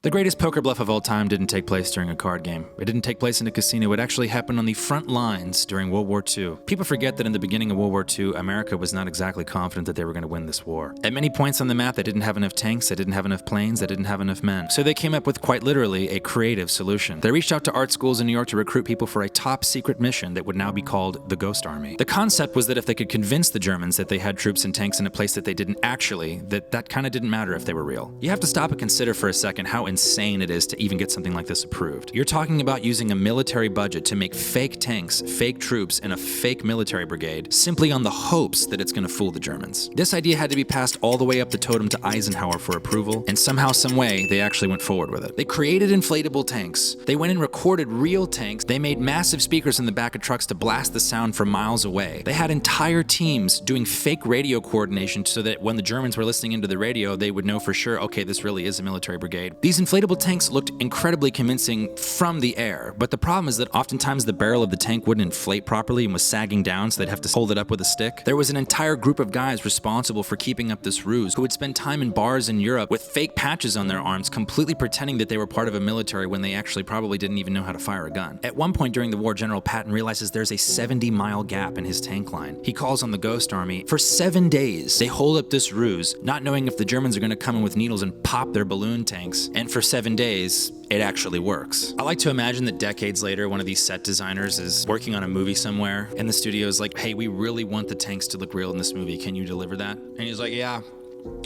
The greatest poker bluff of all time didn't take place during a card game. It didn't take place in a casino. It actually happened on the front lines during World War II. People forget that in the beginning of World War II, America was not exactly confident that they were going to win this war. At many points on the map, they didn't have enough tanks, they didn't have enough planes, they didn't have enough men. So they came up with quite literally a creative solution. They reached out to art schools in New York to recruit people for a top secret mission that would now be called the Ghost Army. The concept was that if they could convince the Germans that they had troops and tanks in a place that they didn't actually, that kind of didn't matter if they were real. You have to stop and consider for a second how insane it is to even get something like this approved. You're talking about using a military budget to make fake tanks, fake troops, and a fake military brigade simply on the hopes that it's going to fool the Germans. This idea had to be passed all the way up the totem to Eisenhower for approval, and somehow, some way, they actually went forward with it. They created inflatable tanks. They went and recorded real tanks. They made massive speakers in the back of trucks to blast the sound from miles away. They had entire teams doing fake radio coordination so that when the Germans were listening into the radio, they would know for sure, okay, this really is a military brigade. These inflatable tanks looked incredibly convincing from the air, but the problem is that oftentimes the barrel of the tank wouldn't inflate properly and was sagging down, so they'd have to hold it up with a stick. There was an entire group of guys responsible for keeping up this ruse who would spend time in bars in Europe with fake patches on their arms, completely pretending that they were part of a military when they actually probably didn't even know how to fire a gun. At one point during the war, General Patton realizes there's a 70-mile gap in his tank line. He calls on the Ghost Army. For 7 days, they hold up this ruse, not knowing if the Germans are going to come in with needles and pop their balloon tanks, and for 7 days, it actually works. I like to imagine that decades later, one of these set designers is working on a movie somewhere, and the studio is like, hey, we really want the tanks to look real in this movie. Can you deliver that? And he's like, yeah,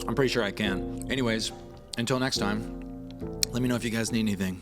I'm pretty sure I can. Anyways, until next time, let me know if you guys need anything.